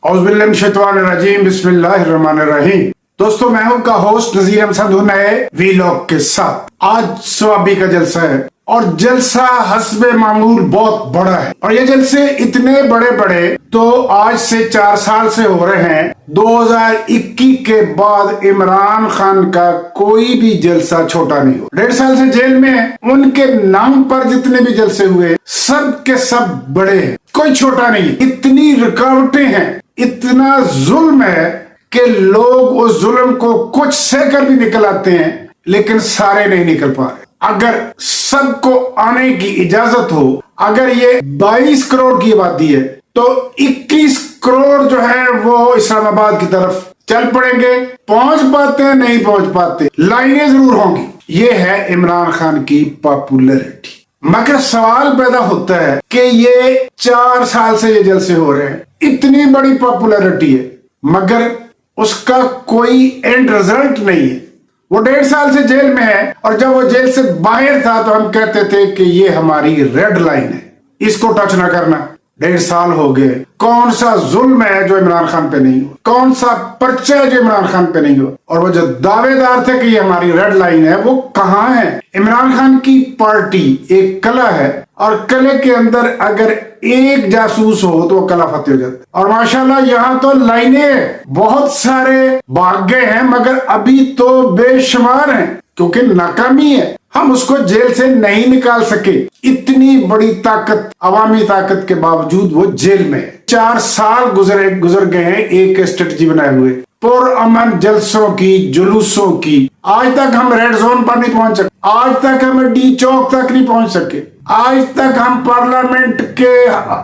औज़ुबिल्लाहिमिनश्शैतानिर्रजीम बिस्मिल्लाहिर्रहमानिर्रहीम। दोस्तों, मैं हूं का होस्ट नज़ीर अहमद नए वीलॉग के साथ। आज स्वाबी का जलसा है और जलसा हस्बे मामूल बहुत बड़ा है और ये जलसे इतने बड़े बड़े तो आज से 4 साल से हो रहे हैं। 2021 के बाद इमरान खान का कोई भी जलसा छोटा नहीं हो। 1.5 साल से जेल में है। उनके नाम पर जितने भी जलसे हुए सब के सब बड़े हैं, कोई छोटा नहीं। इतनी रुकावटें हैं, इतना जुल्म है कि लोग उस जुल्म को कुछ सहकर भी निकल आते हैं, लेकिन सारे नहीं निकल पा रहे। अगर सबको आने की इजाजत हो, अगर ये 22 करोड़ की आबादी है तो 21 करोड़ जो है वो इस्लामाबाद की तरफ चल पड़ेंगे। पहुंच पाते हैं, नहीं पहुंच पाते, लाइनें जरूर होंगी। ये है इमरान खान की पॉपुलैरिटी। मगर सवाल पैदा होता है कि ये 4 साल से ये जलसे हो रहे हैं, इतनी बड़ी पॉपुलैरिटी है, मगर उसका कोई एंड रिजल्ट नहीं है। वो 1.5 साल से जेल में है और जब वो जेल से बाहर था तो हम कहते थे कि ये हमारी रेड लाइन है, इसको टच ना करना। 1.5 साल हो गए। कौन सा जुल्म है जो इमरान खान पे नहीं हुआ, कौन सा पर्चा है जो इमरान खान पे नहीं हुआ, और वो जो दावेदार थे कि ये हमारी रेड लाइन है वो कहाँ है। इमरान खान की पार्टी एक कला है और कले के अंदर अगर एक जासूस हो तो वो कला फतेह हो जाता है। और माशाल्लाह यहाँ तो लाइनें बहुत सारे भाग गए हैं, मगर अभी तो बेशुमार हैं क्योंकि नाकामी है। हम उसको जेल से नहीं निकाल सके। इतनी बड़ी ताकत, अवामी ताकत के बावजूद वो जेल में है। 4 साल गुजर गए हैं एक स्ट्रेटजी बनाए हुए, पुरअमन जलसों की, जुलूसों की। आज तक हम रेड जोन पर नहीं पहुंच सके, आज तक हम डी चौक तक नहीं पहुंच सके, आज तक हम पार्लियामेंट के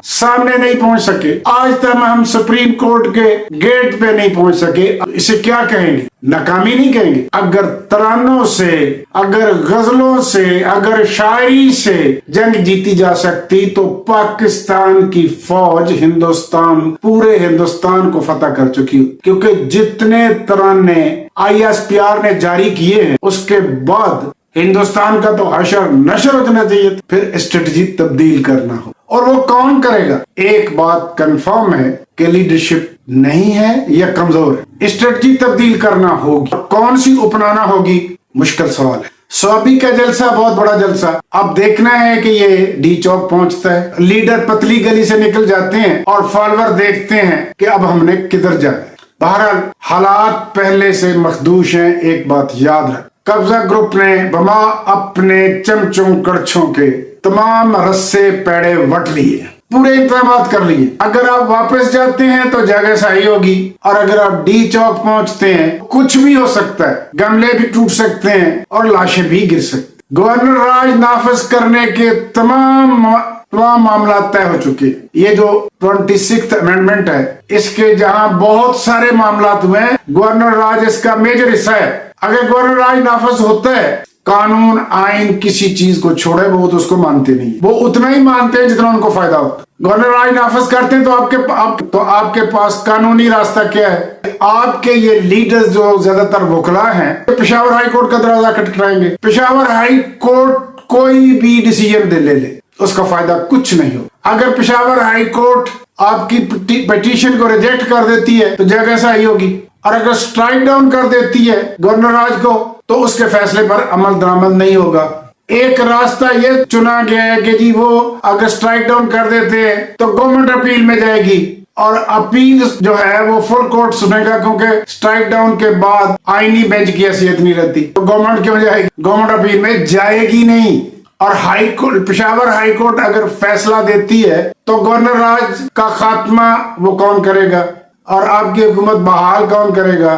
सामने नहीं पहुंच सके, आज तक हम सुप्रीम कोर्ट के गेट पे नहीं पहुंच सके। इसे क्या कहेंगे? नाकामी नहीं कहेंगे। अगर तरानों से, अगर गजलों से, अगर शायरी से जंग जीती जा सकती तो पाकिस्तान की फौज हिंदुस्तान, पूरे हिंदुस्तान को फतह कर चुकी। क्योंकि जितने तराने ISPR ने जारी किए हैं उसके बाद हिंदुस्तान का तो हशर नशर हो जाना चाहिए, फिर स्ट्रेटजी तब्दील करना हो। और वो कौन करेगा? एक बात कंफर्म है कि लीडरशिप नहीं है या कमजोर है। स्ट्रेटजी तब्दील करना होगी, कौन सी अपनाना होगी, मुश्किल सवाल है। स्वाबी का जलसा बहुत बड़ा जलसा। अब देखना है कि ये डी चौक पहुंचता है, लीडर पतली गली से निकल जाते हैं और फॉलोअर देखते हैं कि अब हमने किधर जाना है। बहरहाल हालात पहले से मखदूश हैं। एक बात याद रख, कब्जा ग्रुप ने बमा अपने चमचों कड़छों के तमाम रस्से पैड़े वट लिए, पूरे इंतजाम कर लिए। अगर आप वापस जाते हैं तो जगह सही होगी, और अगर आप डी चौक पहुंचते हैं कुछ भी हो सकता है, गमले भी टूट सकते हैं और लाशें भी गिर सकती। गवर्नर राज नाफिज करने के तमाम मामला तय हो चुके। ये जो 26th अमेंडमेंट है, इसके जहां बहुत सारे मामला हुए, गवर्नर राज इसका मेजर हिस्सा है। अगर गवर्नर राज नाफिज होता है, कानून आइन किसी चीज को छोड़े, वो तो उसको मानते नहीं, वो उतना ही मानते हैं जितना उनको फायदा होता है। गवर्नर राज नाफिज करते हैं तो आपके पास कानूनी रास्ता क्या है? आपके ये लीडर्स जो ज्यादातर वकला हैं, पेशावर हाई कोर्ट का दरवाजा खटखटाएंगे। पेशावर हाई कोर्ट कोई भी डिसीजन ले उसका फायदा कुछ नहीं हो। अगर पेशावर हाई कोर्ट आपकी पिटीशन को रिजेक्ट कर देती है तो जगह सही होगी, और अगर स्ट्राइक डाउन कर देती है गवर्नर राज को तो उसके फैसले पर अमल दरामद नहीं होगा। एक रास्ता ये चुना गया है कि जी वो अगर स्ट्राइक डाउन कर देते हैं तो गवर्नमेंट अपील में जाएगी, और अपील जो है वो फुल कोर्ट सुनेगा, क्योंकि स्ट्राइक डाउन के बाद आईनी बेंच की हैसियत नहीं रहती, तो गवर्नमेंट क्यों जाएगी? गवर्नमेंट अपील में जाएगी नहीं। और high court, Peshawar high court अगर फैसला देती है तो गवर्नर राज का खात्मा वो कौन करेगा और आपकी हुकूमत बहाल कौन करेगा?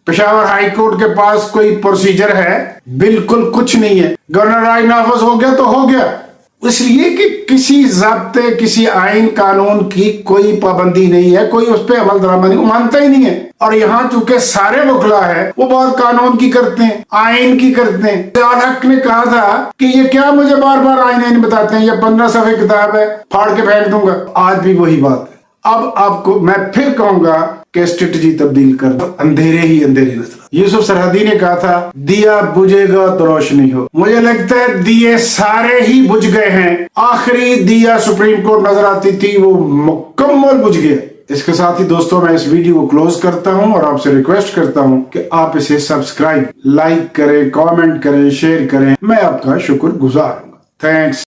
पेशावर हाई कोर्ट के पास कोई प्रोसीजर है? बिल्कुल कुछ नहीं है। गवर्नर राज नाफिज हो गया तो हो गया, इसलिए कि किसी ज़ाब्ते, किसी आइन कानून की कोई पाबंदी नहीं है, कोई उस पर अमल दरामद नहीं, मानता ही नहीं है। और यहाँ चूंकि सारे वकला है, वो बहुत कानून की करते हैं, आइन की करते हैं। ज़ियाउल हक ने कहा था कि ये क्या मुझे बार बार आइन बताते हैं, ये 15 सफ़े किताब है, फाड़ के फेंक दूंगा। आज भी वही बात है। अब आपको मैं फिर कहूंगा कि स्ट्रेटजी तब्दील कर दो, अंधेरे ही अंधेरे नजर। यूसुफ सरहदी ने कहा था, दिया बुझेगा तो रोशनी हो। मुझे लगता है दिए सारे ही बुझ गए हैं। आखिरी दिया सुप्रीम कोर्ट नजर आती थी, वो मुकम्मल बुझ गया। اس کے ساتھ ہی دوستوں میں اس ویڈیو کو کلوز کرتا ہوں اور آپ سے ریکویسٹ کرتا ہوں کہ آپ اسے سبسکرائب، لائک کریں، کامنٹ کریں، شیئر کریں. میں آپ کا شکر گزار ہوں. تھینکس.